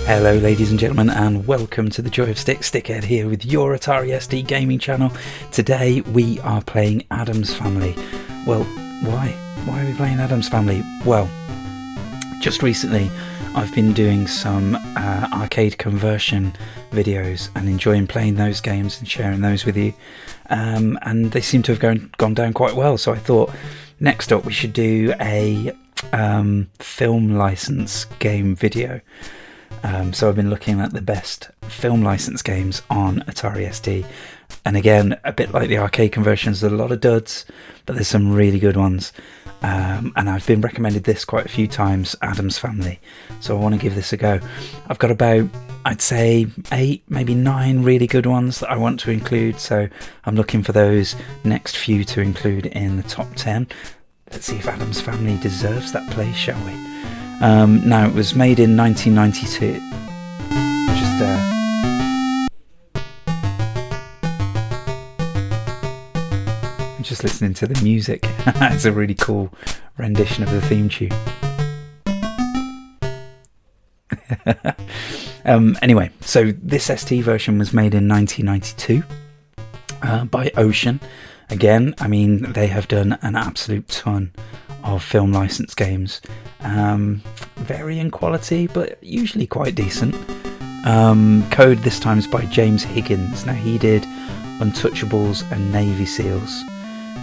Hello ladies and gentlemen, and welcome to the Joy of Stick. Stickhead here with your Atari SD gaming channel. Today we are playing Addams Family. Well, why? Why are we playing Addams Family? Well, just recently I've been doing some arcade conversion videos and enjoying playing those games and sharing those with you, and they seem to have gone down quite well. So I thought next up we should do a film license game video. So I've been looking at the best film license games on Atari SD, and again, a bit like the arcade conversions, there's a lot of duds, but there's some really good ones, and I've been recommended this quite a few times, Addams Family, so I want to give this a go. I've got about, I'd say 8, maybe 9 really good ones that I want to include, so I'm looking for those next few to include in the top 10. Let's see if Addams Family deserves that place, shall we? Now, it was made in 1992. I'm just listening to the music. It's a really cool rendition of the theme tune. Anyway, so this ST version was made in 1992 by Ocean. Again, I mean, they have done an absolute ton of film license games, varying quality but usually quite decent. Code this time is by James Higgins. Now, he did Untouchables and Navy Seals.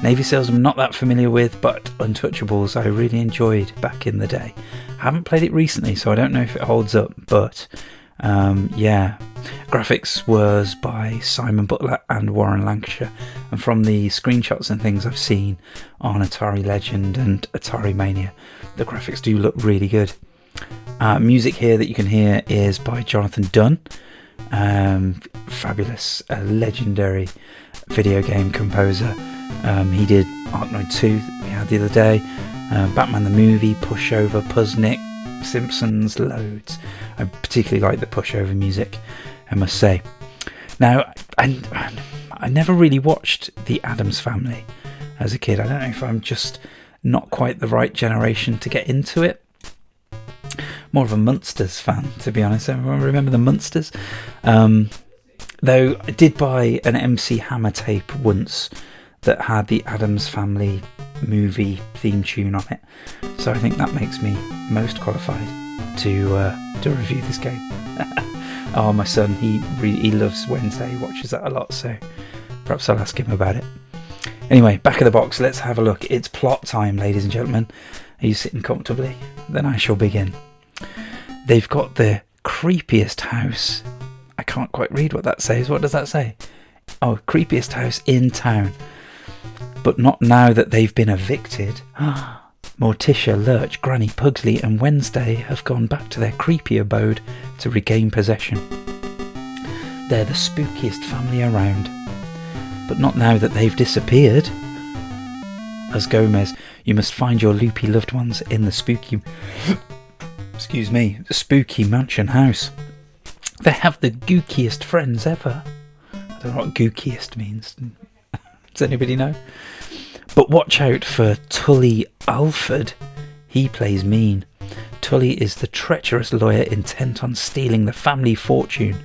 Navy Seals I'm not that familiar with, but Untouchables I really enjoyed back in the day. Haven't played it recently, so I don't know if it holds up, but yeah. Graphics was by Simon Butler and Warren Lancashire, and from the screenshots and things I've seen on Atari Legend and Atarimania, the graphics do look really good. Music here that you can hear is by Jonathan Dunn, fabulous, legendary video game composer. He did Arkanoid 2 that we had the other day, Batman the Movie, Pushover, Puzznick, Simpsons, loads. I particularly like the Pushover music, I must say. Now, I never really watched the Addams Family as a kid. I don't know if I'm just not quite the right generation to get into it. More of a Munsters fan, to be honest. Everyone remember the Munsters? Though I did buy an MC Hammer tape once that had the Addams Family movie theme tune on it, so I think that makes me most qualified to review this game. Oh, my son, he loves Wednesday, he watches that a lot, so perhaps I'll ask him about it. Anyway, back of the box, let's have a look. It's plot time, ladies and gentlemen. Are you sitting comfortably? Then I shall begin. They've got the creepiest house. I can't quite read what that says. What does that say? Oh, creepiest house in town. But not now that they've been evicted. Morticia, Lurch, Granny, Pugsley and Wednesday have gone back to their creepy abode to regain possession. They're the spookiest family around. But not now that they've disappeared. As Gomez, you must find your loopy loved ones in the spooky... the spooky mansion house. They have the gookiest friends ever. I don't know what gookiest means. Does anybody know? But watch out for Tully Alford. He plays mean. Tully is the treacherous lawyer intent on stealing the family fortune,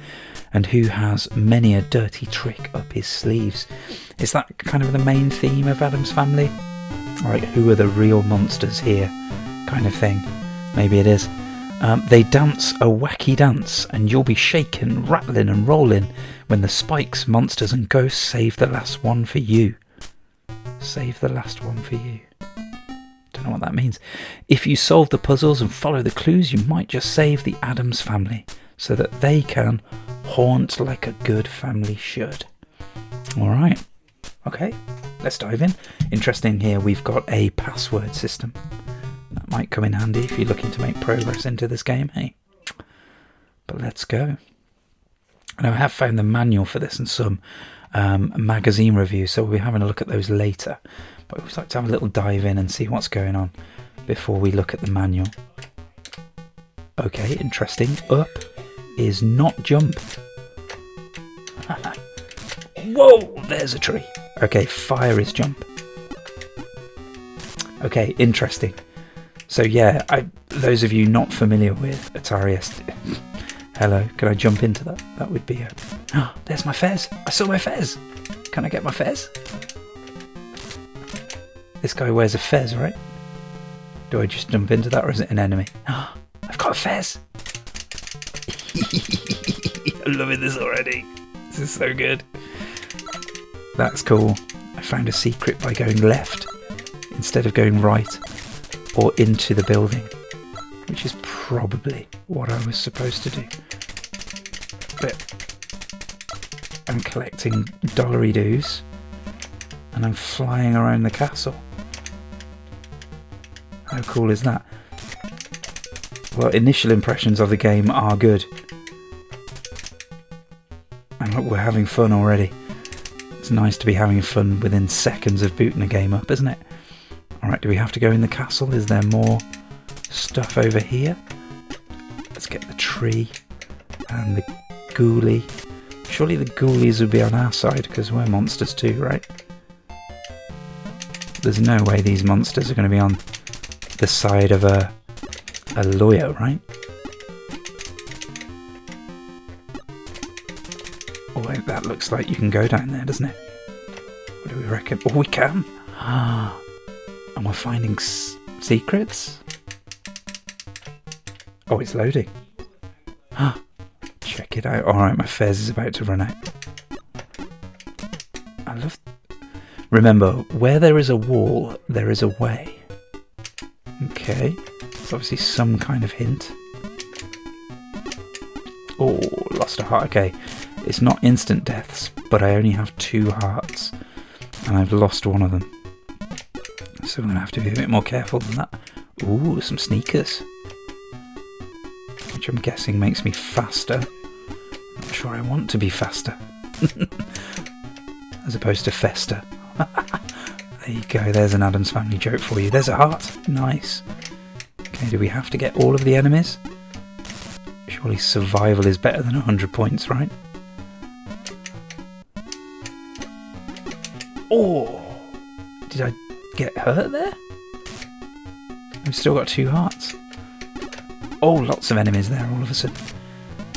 and who has many a dirty trick up his sleeves. Is that kind of the main theme of Addams Family? Like, who are the real monsters here? Kind of thing. Maybe it is. They dance a wacky dance, and you'll be shaking, rattling and rolling when the spikes, monsters and ghosts save the last one for you. Save the last one for you. Don't know what that means. If you solve the puzzles and follow the clues, you might just save the Addams Family so that they can haunt like a good family should. Alright, okay, let's dive in. Interesting here, we've got a password system. That might come in handy if you're looking to make progress into this game, hey? But let's go. And I have found the manual for this and some magazine reviews, so we'll be having a look at those later. But we'd like to have a little dive in and see what's going on before we look at the manual. Okay, interesting. Up is not jump. Whoa, there's a tree. Okay, fire is jump. Okay, interesting. So yeah, those of you not familiar with Atari SD... Hello, can I jump into that? That would be a... Oh, there's my fez. I saw my fez. Can I get my fez? This guy wears a fez, right? Do I just jump into that, or is it an enemy? Oh, I've got a fez. I'm loving this already. This is so good. That's cool. I found a secret by going left instead of going right or into the building, which is probably what I was supposed to do. But I'm collecting dollary-doos and I'm flying around the castle. How cool is that? Well, initial impressions of the game are good. And look, we're having fun already. It's nice to be having fun within seconds of booting a game up, isn't it? Alright, do we have to go in the castle? Is there more stuff over here? Let's get the tree and the ghoulie. Surely the ghoulies would be on our side because we're monsters too, right? There's no way these monsters are going to be on the side of a lawyer, right? Oh, that looks like you can go down there, doesn't it? What do we reckon? Oh, we can! And we're finding secrets? Oh, it's loading. Check it out. Alright, my fez is about to run out. I love... Remember, where there is a wall, there is a way. Okay. It's obviously some kind of hint. Oh, lost a heart. Okay. It's not instant deaths, but I only have 2 hearts. And I've lost one of them. So I'm going to have to be a bit more careful than that. Ooh, some sneakers. Which I'm guessing makes me faster. Not sure I want to be faster. As opposed to fester. There you go, there's an Addams Family joke for you. There's a heart. Nice. Okay, do we have to get all of the enemies? Surely survival is better than 100 points, right? Oh! Did I get hurt there? I've still got 2 hearts. Oh, lots of enemies there all of a sudden.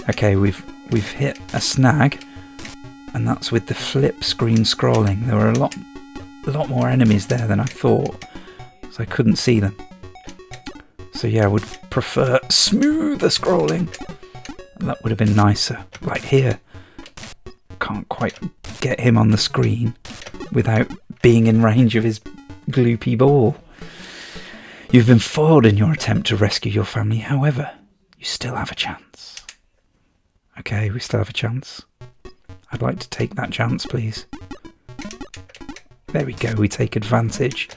Okay, we've hit a snag, and that's with the flip screen scrolling. There were a lot more enemies there than I thought, so I couldn't see them. So yeah, I would prefer smoother scrolling. That would have been nicer. Like here, can't quite get him on the screen without being in range of his gloopy ball. You've been foiled in your attempt to rescue your family, however, you still have a chance. Okay, we still have a chance. I'd like to take that chance, please. There we go, we take advantage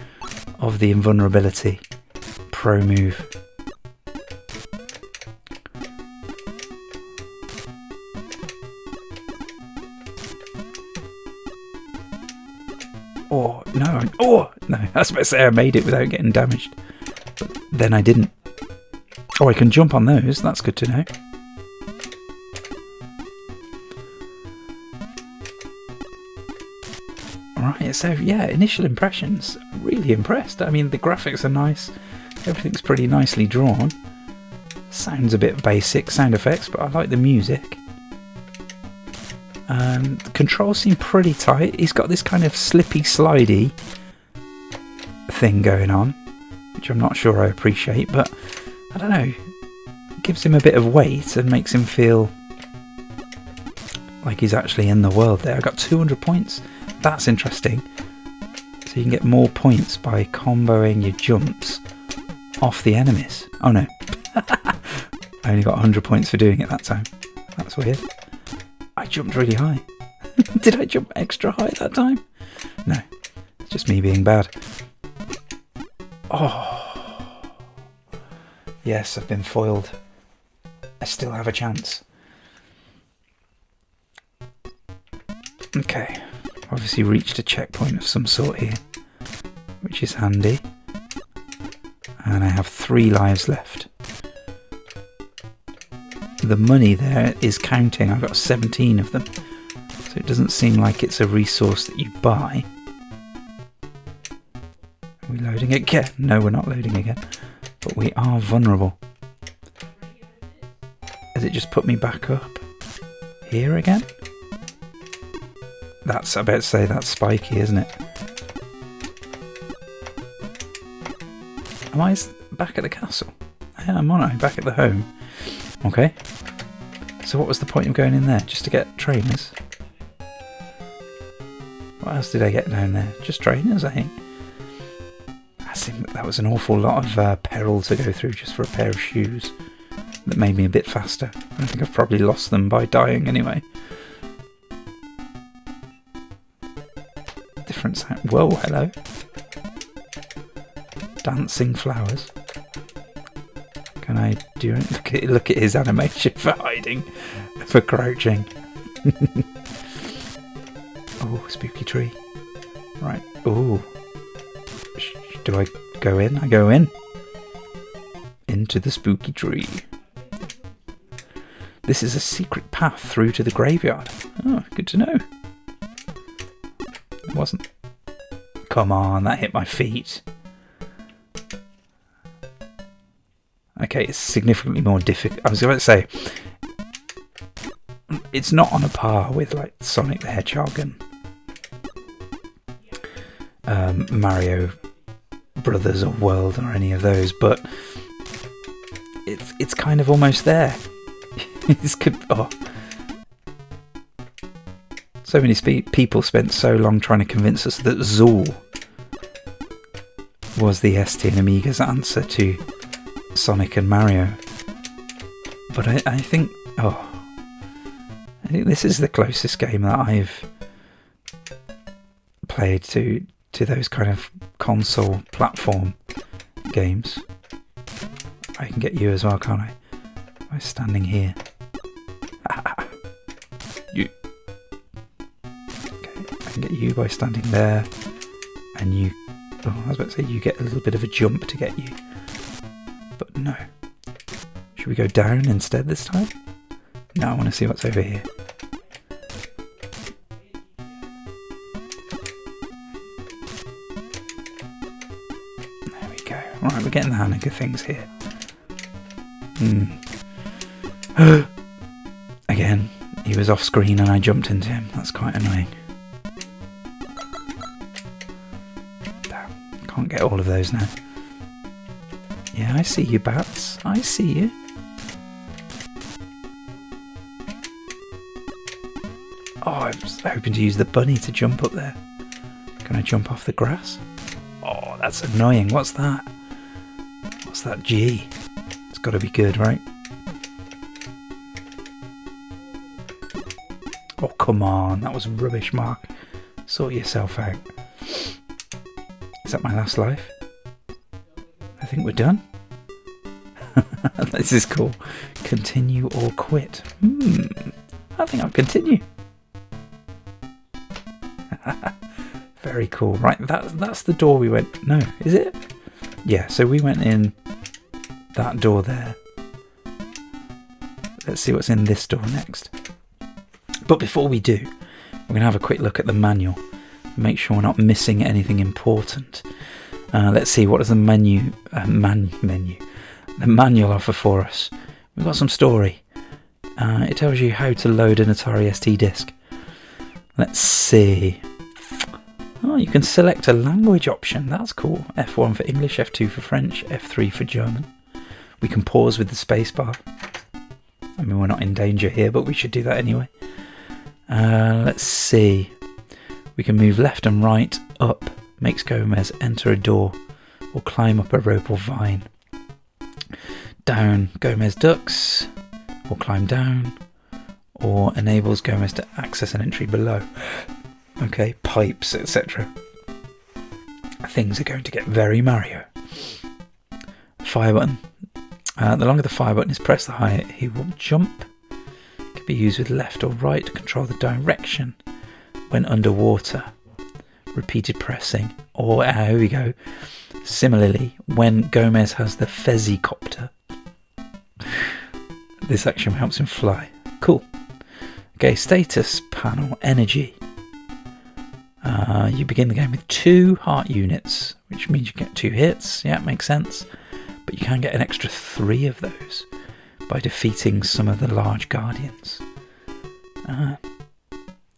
of the invulnerability. Pro move. Oh, no. Oh, no. I was about to say I made it without getting damaged. But then I didn't. Oh, I can jump on those. That's good to know. Alright, so yeah, initial impressions. Really impressed. I mean, the graphics are nice. Everything's pretty nicely drawn. Sounds a bit basic, sound effects, but I like the music. The controls seem pretty tight. He's got this kind of slippy, slidey thing going on, which I'm not sure I appreciate, but I don't know. It gives him a bit of weight and makes him feel like he's actually in the world there. I got 200 points. That's interesting. So you can get more points by comboing your jumps off the enemies. Oh no. I only got 100 points for doing it that time. That's weird. I jumped really high. Did I jump extra high that time? No. It's just me being bad. Oh. Yes, I've been foiled. I still have a chance. Okay. Obviously reached a checkpoint of some sort here, which is handy. And I have 3 lives left. The money there is counting. I've got 17 of them. So it doesn't seem like it's a resource that you buy. Are we loading again? No, we're not loading again. but we are vulnerable. Has it just put me back up here again? That's, I about to say, that's spiky, isn't it? Am I back at the castle? Yeah, I'm on it. I'm back at the home. Okay. So what was the point of going in there? Just to get trainers? What else did I get down there? Just trainers, I think. I think that was an awful lot of peril to go through just for a pair of shoes. That made me a bit faster. I think I've probably lost them by dying anyway. Different sound. Whoa, hello. Dancing flowers. Can I do it? Look at his animation for hiding, for crouching. Oh, spooky tree. Right. Oh. Do I go in? I go in. Into the spooky tree. This is a secret path through to the graveyard. Oh, good to know. It wasn't. Come on, that hit my feet. Okay, it's significantly more difficult. I was about to say, it's not on a par with like Sonic the Hedgehog and Mario Brothers or World or any of those, but it's kind of almost there. It's good. Oh. So many people spent so long trying to convince us that Zool was the ST and Amiga's answer to Sonic and Mario, but I think this is the closest game that I've played to those kind of console platform games. I can get you as well, can't I? By standing here. You. Okay, I can get you by standing there, and you. Oh, I was about to say you get a little bit of a jump to get you. But no. Should we go down instead this time? No, I want to see what's over here. There we go. Right, we're getting the hang of things here. Again, he was off screen and I jumped into him. That's quite annoying. Can't get all of those now. Yeah, I see you, bats. I see you. Oh, I was hoping to use the bunny to jump up there. Can I jump off the grass? Oh, that's annoying. What's that? What's that G? It's got to be good, right? Oh, come on. That was rubbish, Mark. Sort yourself out. Is that my last life? I think we're done. This is cool. Continue or quit. I think I'll continue. Very cool. Right, that's the door we went. No, is it? Yeah, so we went in that door there. Let's see what's in this door next. But before we do, we're going to have a quick look at the manual. Make sure we're not missing anything important. Let's see, what does the the manual offer for us? We've got some story. It tells you how to load an Atari ST disc. Let's see. Oh, you can select a language option. That's cool. F1 for English, F2 for French, F3 for German. We can pause with the spacebar. I mean, we're not in danger here, but we should do that anyway. Let's see. We can move left and right, up, makes Gomez enter a door, or climb up a rope or vine. Down, Gomez ducks, or climb down, or enables Gomez to access an entry below. Okay, pipes, etc. Things are going to get very Mario. Fire button. The longer the fire button is pressed, the higher he will jump. It can be used with left or right to control the direction when underwater. Repeated pressing. Or, here we go. Similarly, when Gomez has the Fezzicopter, this action helps him fly. Cool. Okay, status panel, energy. You begin the game with 2 heart units, which means you get 2 hits. Yeah, makes sense. but you can get an extra 3 of those by defeating some of the large guardians.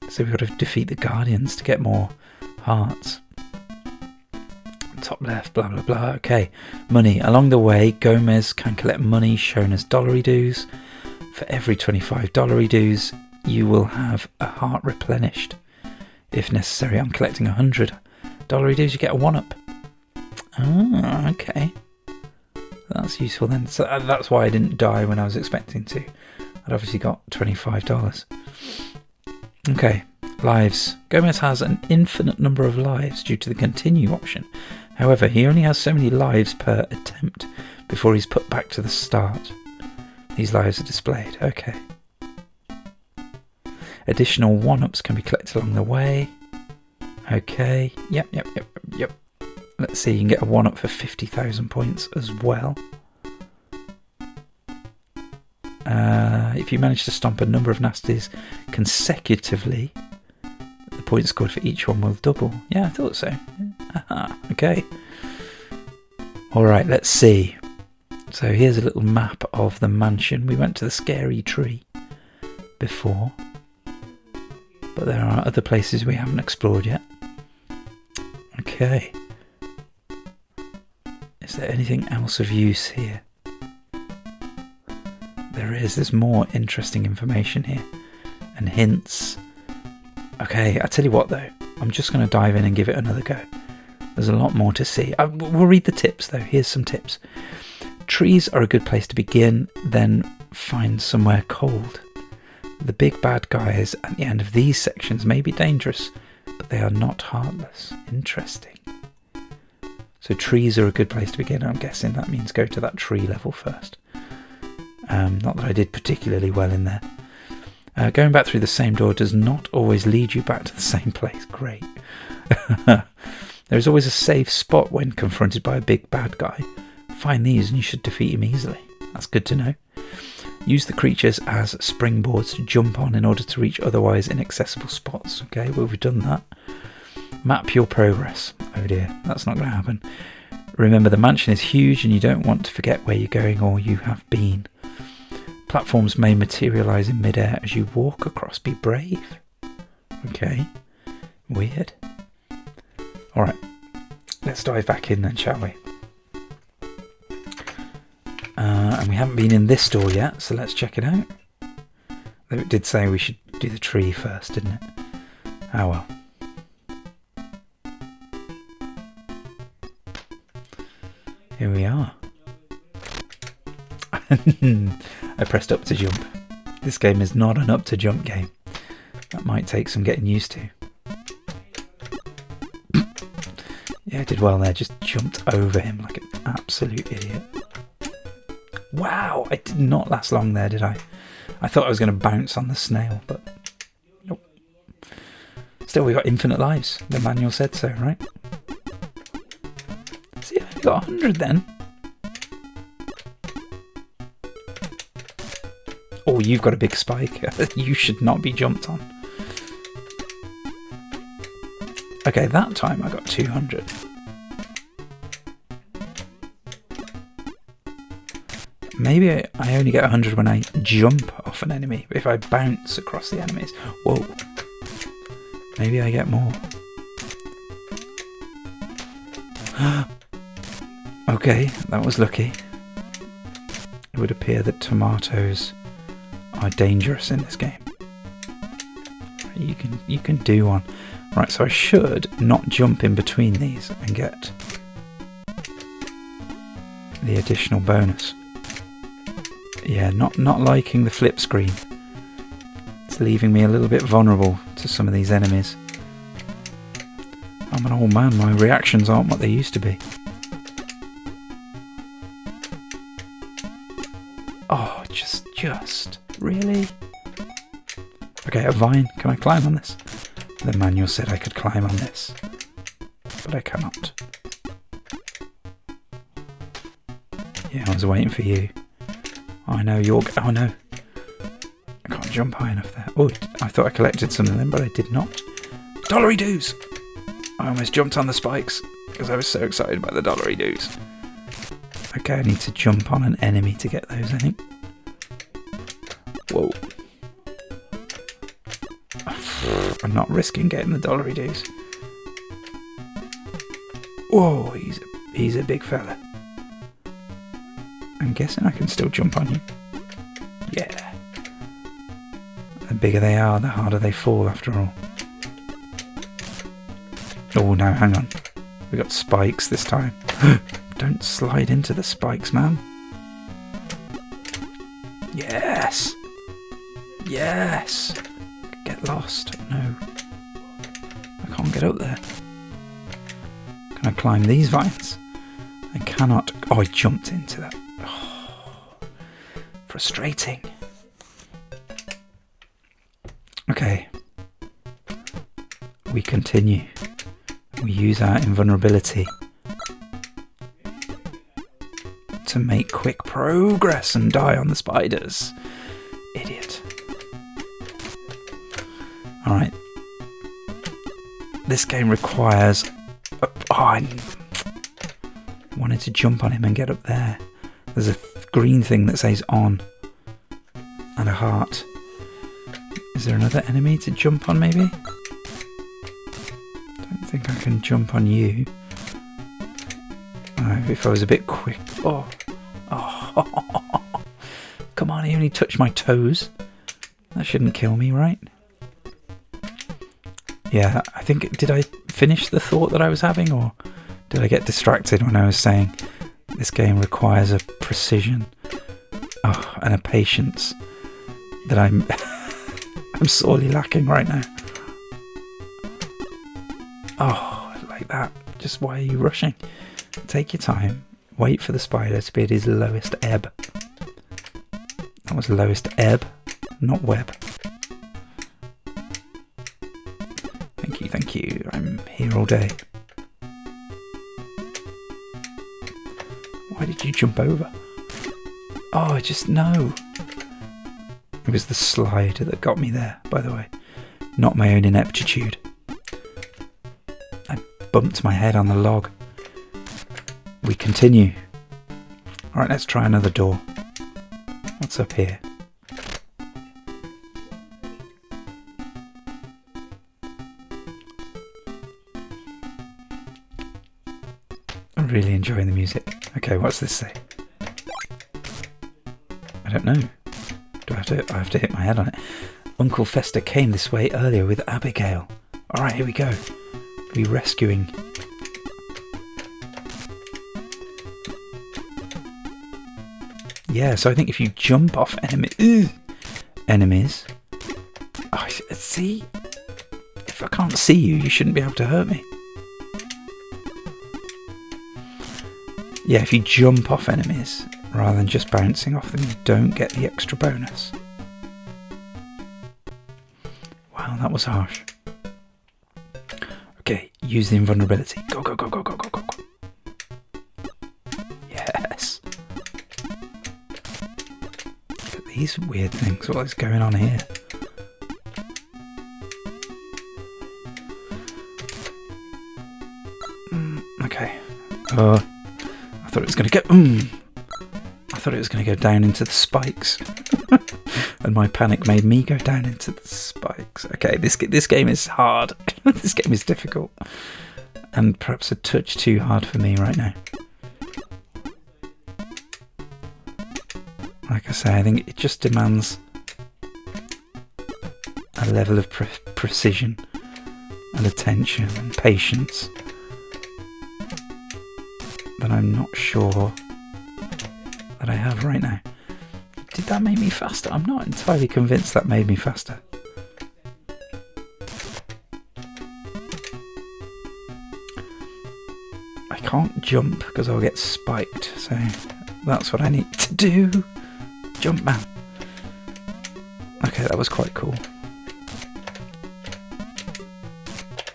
So we've got to defeat the guardians to get more hearts. Top left, blah blah blah. Okay, money. Along the way, Gomez can collect money shown as dollary dues. For every 25 dollary dues, you will have a heart replenished. If necessary, I'm collecting 100 dollary dues, you get a 1-up. Ah, okay. That's useful then. So that's why I didn't die when I was expecting to. I'd obviously got $25. Okay, lives. Gomez has an infinite number of lives due to the continue option. However, he only has so many lives per attempt before he's put back to the start. These lives are displayed. Okay. Additional 1-ups can be collected along the way. Okay. Yep. Let's see, you can get a 1-up for 50,000 points as well. If you manage to stomp a number of nasties consecutively, the points scored for each one will double. Yeah, I thought so. Okay. Alright, let's see. So here's a little map of the mansion. We went to the scary tree before, but there are other places we haven't explored yet. Okay. Is there anything else of use here? There's more interesting information here and hints. Okay, I tell you what though, I'm just going to dive in and give it another go. There's a lot more to see. We'll read the tips though. Here's some tips. Trees are a good place to begin, then find somewhere cold. The big bad guys at the end of these sections may be dangerous, but they are not heartless. Interesting. So trees are a good place to begin. I'm guessing that means go to that tree level first. Not that I did particularly well in there. Going back through the same door does not always lead you back to the same place. Great. There is always a safe spot when confronted by a big bad guy. Find these and you should defeat him easily. That's good to know. Use the creatures as springboards to jump on in order to reach otherwise inaccessible spots. Okay, well, we've done that. Map your progress. Oh dear, that's not going to happen. Remember, the mansion is huge and you don't want to forget where you're going or you have been. Platforms may materialise in midair as you walk across. Be brave. Okay, weird. Alright, let's dive back in then, shall we? And we haven't been in this door yet, so let's check it out. Though it did say we should do the tree first, didn't it? Oh well. Here we are. I pressed up to jump. This game is not an up to jump game. That might take some getting used to. Yeah, I did well there. Just jumped over him like an absolute idiot. Wow, I did not last long there, did I? I thought I was going to bounce on the snail, but nope. Still, we got infinite lives. The manual said so, right? See, I got 100 then. Oh, you've got a big spike. You should not be jumped on. Okay, that time I got 200. Maybe I only get 100 when I jump off an enemy. If I bounce across the enemies. Whoa. Maybe I get more. Okay, that was lucky. It would appear that tomatoes are dangerous in this game. You can do one. Right, so I should not jump in between these and get the additional bonus. Yeah, not liking the flip screen. It's leaving me a little bit vulnerable to some of these enemies. I'm an old man, my reactions aren't what they used to be. Oh, just, really? Okay, a vine, can I climb on this? The manual said I could climb on this, but I cannot. Yeah, I was waiting for you. I know you're... Oh no. I can't jump high enough there. Oh, I thought I collected some of them, but I did not. Dollary dues! I almost jumped on the spikes because I was so excited by the dollary dues. Okay, I need to jump on an enemy to get those, I think. Whoa. I'm not risking getting the dollary dues. Whoa, he's a big fella. I'm guessing I can still jump on you. Yeah. The bigger they are, the harder they fall after all. Oh no, hang on. We got spikes this time. Don't slide into the spikes, man. Yes! Yes! Get lost. No. I can't get up there. Can I climb these vines? I cannot. Oh, I jumped into that. Oh, frustrating. Okay. We continue. We use our invulnerability to make quick progress and die on the spiders. Idiot. Alright. This game requires... Oh, I wanted to jump on him and get up there. There's a green thing that says on. And a heart. Is there another enemy to jump on maybe? Don't think I can jump on you. Oh, if I was a bit quick. Oh. Oh. Come on, he only touched my toes. That shouldn't kill me, right? Yeah, I think... Did I finish the thought that I was having, or did I get distracted when I was saying this game requires a precision and a patience that I'm sorely lacking right now. Oh, like that. Just why are you rushing? Take your time. Wait for the spider to be at his lowest ebb. That was lowest ebb, not web. Thank you. I'm here all day. Why did you jump over? Oh, no. It was the slide that got me there, by the way. Not my own ineptitude. I bumped my head on the log. We continue. Alright, let's try another door. What's up here? I'm really enjoying the music. Okay, what's this say? I don't know. I have to hit my head on it. Uncle Fester came this way earlier with Abigail. Alright, here we go. We're rescuing. Yeah, so I think if you jump off enemies... Oh, see? If I can't see you, you shouldn't be able to hurt me. Yeah, if you jump off enemies, rather than just bouncing off them, you don't get the extra bonus. Wow, that was harsh. Okay, use the invulnerability. Go, go, go, go, go, go, go, go. Yes. Look at these weird things. What is going on here? Okay. I thought it was going to go... I thought it was going to go down into the spikes. And my panic made me go down into the spikes. Okay, this game is hard. This game is difficult. And perhaps a touch too hard for me right now. Like I say, I think it just demands a level of precision and attention and patience that I'm not sure that I have right now. Did that make me faster? I'm not entirely convinced that made me faster. I can't jump because I'll get spiked, so that's what I need to do. Jump, man. Okay, that was quite cool.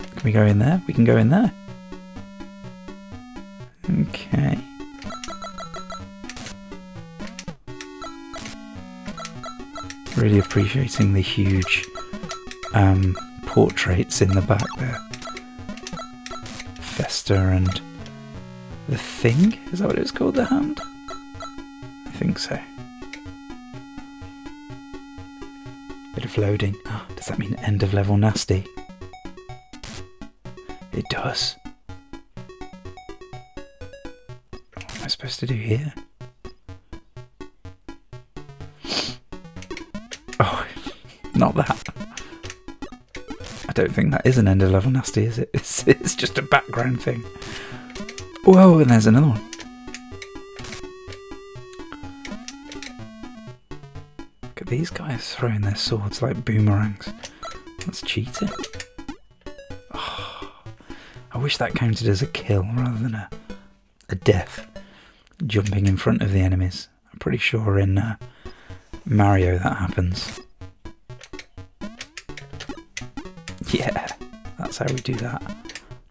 Can we go in there? We can go in there. Okay. Really appreciating the huge portraits in the back there. Fester and the Thing? Is that what it was called? The hand? think so. Bit of loading. Does that mean end of level nasty? It does. What am I supposed to do here? Oh, not that. I don't think that is an end of level nasty, is it? It's just a background thing. Whoa, and there's another one. Look at these guys throwing their swords like boomerangs. That's cheating. Oh, I wish that counted as a kill rather than a death. Jumping in front of the enemies. I'm pretty sure in Mario that happens. Yeah, that's how we do that.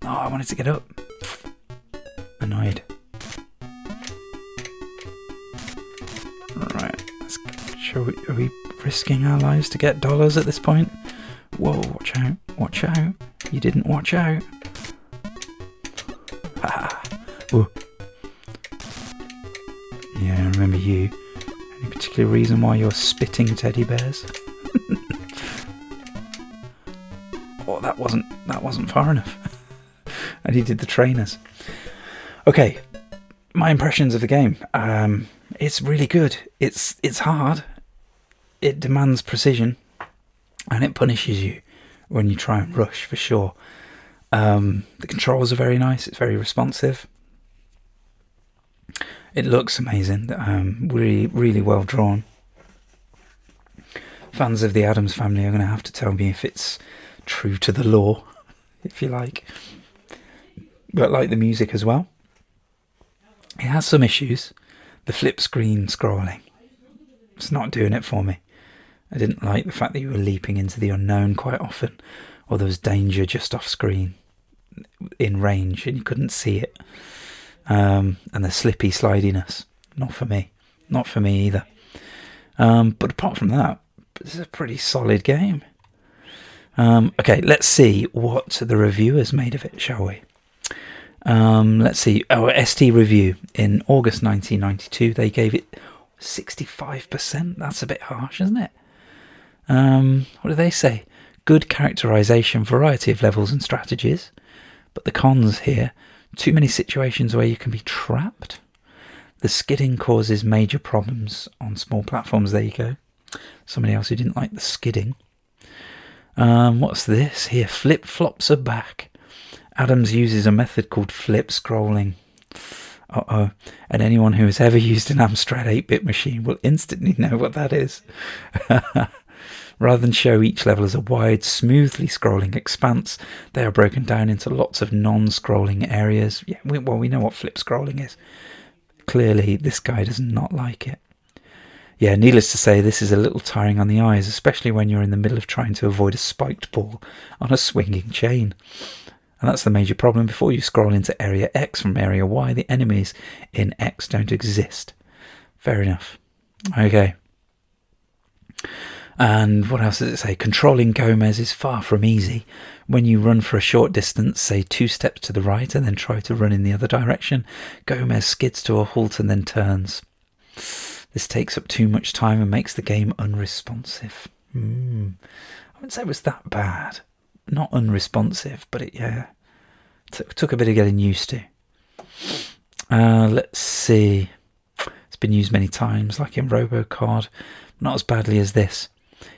Oh, I wanted to get up. Annoyed. Right, are we risking our lives to get dollars at this point? Whoa, watch out, watch out. You didn't watch out. Ha. Ooh. Yeah, I remember you. Any particular reason why you're spitting teddy bears? Oh, that wasn't far enough. I needed the trainers. Okay, my impressions of the game. It's really good. It's hard. It demands precision, and it punishes you when you try and rush, for sure. The controls are very nice. It's very responsive. It looks amazing. Really, really well drawn. Fans of the Addams family are going to have to tell me if it's true to the lore, if you like. But like the music as well. It has some issues. The flip screen scrolling. It's not doing it for me. I didn't like the fact that you were leaping into the unknown quite often, or there was danger just off screen in range and you couldn't see it. And the slippy slidiness. Not for me. Not for me either. But apart from that, it's a pretty solid game. Okay, let's see what the reviewers made of it, shall we? Let's see. Our ST review in August 1992, they gave it 65%. That's a bit harsh, isn't it? What do they say? Good characterization, variety of levels and strategies. But the cons here, too many situations where you can be trapped. The skidding causes major problems on small platforms. There you go. Somebody else who didn't like the skidding. What's this? Here, flip-flops are back. Addams uses a method called flip scrolling. Uh-oh. And anyone who has ever used an Amstrad 8-bit machine will instantly know what that is. Rather than show each level as a wide, smoothly scrolling expanse, they are broken down into lots of non-scrolling areas. Yeah, we know what flip scrolling is. Clearly, this guy does not like it. Yeah, needless to say, this is a little tiring on the eyes, especially when you're in the middle of trying to avoid a spiked ball on a swinging chain. And that's the major problem. Before you scroll into Area X from Area Y, the enemies in X don't exist. Fair enough. Okay. And what else does it say? Controlling Gomez is far from easy. When you run for a short distance, say 2 steps to the right and then try to run in the other direction, Gomez skids to a halt and then turns. This takes up too much time and makes the game unresponsive. I wouldn't say it was that bad. Not unresponsive, but it took a bit of getting used to. Let's see. It's been used many times, like in RoboCard. Not as badly as this.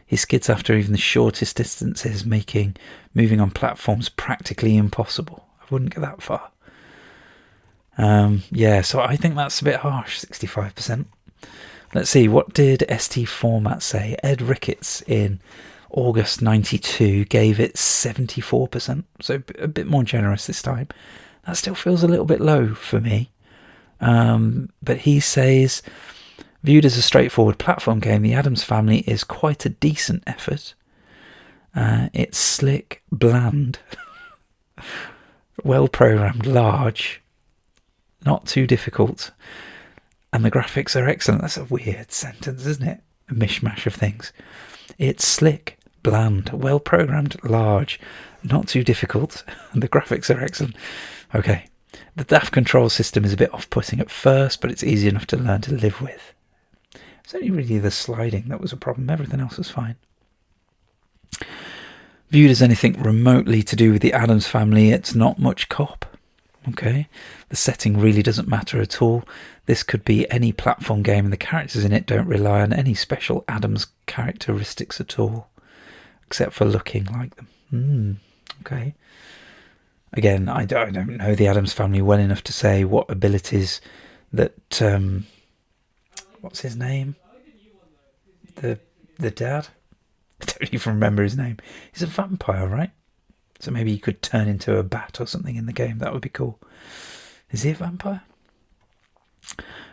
He skids after even the shortest distances, making moving on platforms practically impossible. I wouldn't go that far. So I think that's a bit harsh, 65%. Let's see, what did ST Format say? Ed Ricketts in August 92 gave it 74%, so a bit more generous this time. That still feels a little bit low for me. But he says, viewed as a straightforward platform game, the Addams Family is quite a decent effort. It's slick, bland, well-programmed, large, not too difficult, and the graphics are excellent. That's a weird sentence, isn't it? A mishmash of things. It's slick, bland, well-programmed, large, not too difficult, and the graphics are excellent. Okay, the DAF control system is a bit off-putting at first, but it's easy enough to learn to live with. It's only really the sliding that was a problem. Everything else was fine. Viewed as anything remotely to do with the Addams family, it's not much cop. Okay, the setting really doesn't matter at all. This could be any platform game and the characters in it don't rely on any special Addams characteristics at all, except for looking like them. Okay. Again, I don't know the Addams family well enough to say what abilities that... what's his name? The dad? I don't even remember his name. He's a vampire, right? So maybe he could turn into a bat or something in the game. That would be cool. Is he a vampire?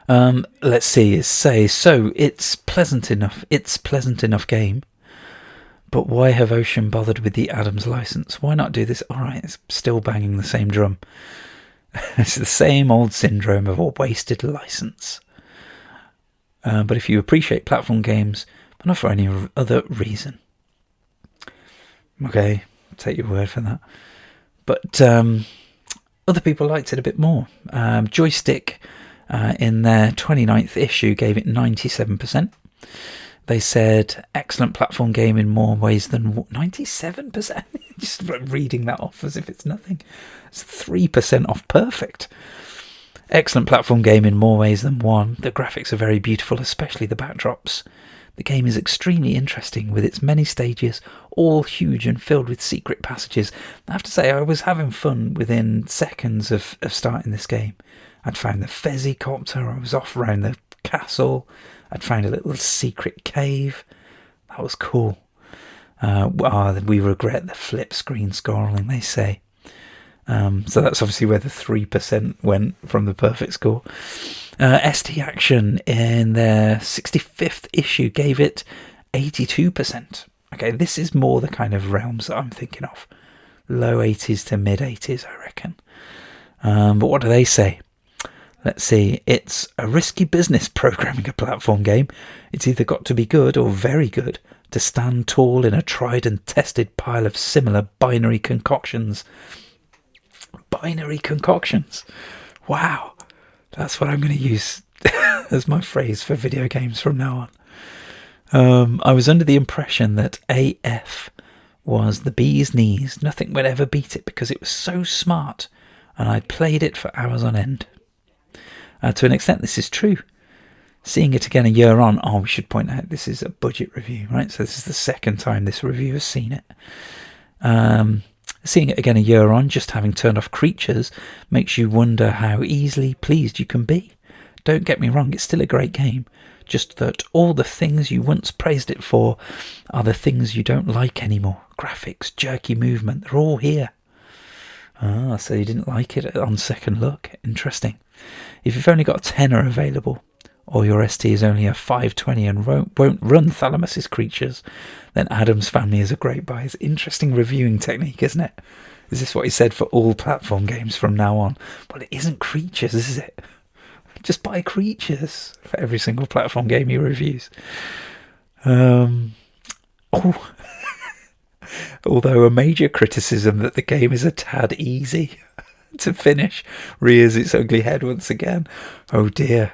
Let's see. So it's pleasant enough. It's pleasant enough game. But why have Ocean bothered with the Addams license? Why not do this? All right, it's still banging the same drum. It's the same old syndrome of a wasted license. But if you appreciate platform games, but not for any other reason. Okay, take your word for that. But other people liked it a bit more. Joystick, in their 29th issue, gave it 97%. They said, excellent platform game in more ways than 97%. Just reading that off as if it's nothing. It's 3% off perfect. Excellent platform game in more ways than one. The graphics are very beautiful, especially the backdrops. The game is extremely interesting with its many stages, all huge and filled with secret passages. I have to say, I was having fun within seconds of starting this game. I'd found the Fezzicopter, I was off around the castle, I'd found a little secret cave. That was cool. We regret the flip screen scrolling, they say. So that's obviously where the 3% went from the perfect score. ST Action in their 65th issue gave it 82%. Okay, this is more the kind of realms that I'm thinking of. Low 80s to mid 80s, I reckon. But what do they say? Let's see. It's a risky business programming a platform game. It's either got to be good or very good to stand tall in a tried and tested pile of similar binary concoctions. Binary concoctions. Wow. That's what I'm going to use as my phrase for video games from now on. I was under the impression that AF was the bee's knees. Nothing would ever beat it because it was so smart, and I played it for hours on end. To an extent, this is true. Seeing it again a year on, we should point out this is a budget review, right? So this is the second time this review has seen it. Seeing it again a year on, just having turned off creatures, makes you wonder how easily pleased you can be. Don't get me wrong, it's still a great game, just that all the things you once praised it for are the things you don't like anymore. Graphics, jerky movement, they're all here. So you didn't like it on second look. Interesting. If you've only got a tenner available, or your ST is only a 520 and won't run Thalamus's creatures, then Addams Family is a great buy. It's interesting reviewing technique, isn't it? Is this what he said for all platform games from now on? Well, it isn't creatures, is it? Just buy creatures for every single platform game he reviews. Although a major criticism that the game is a tad easy to finish rears its ugly head once again. Oh dear.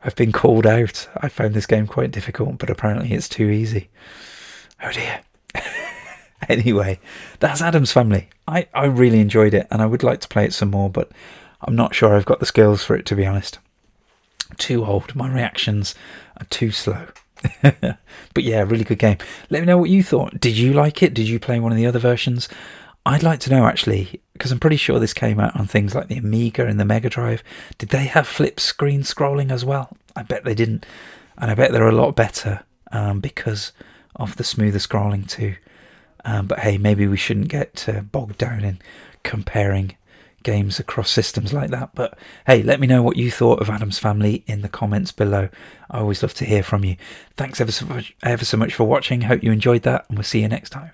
I've been called out. I found this game quite difficult, but apparently it's too easy. Oh dear. Anyway, that's Addams Family. I really enjoyed it, and I would like to play it some more, but I'm not sure I've got the skills for it, to be honest. Too old. My reactions are too slow. But yeah, really good game. Let me know what you thought. Did you like it? Did you play one of the other versions? I'd like to know, actually, because I'm pretty sure this came out on things like the Amiga and the Mega Drive. Did they have flip screen scrolling as well? I bet they didn't. And I bet they're a lot better because of the smoother scrolling too. But hey, maybe we shouldn't get bogged down in comparing games across systems like that. But hey, let me know what you thought of Addams Family in the comments below. I always love to hear from you. Thanks ever so much for watching. Hope you enjoyed that, and we'll see you next time.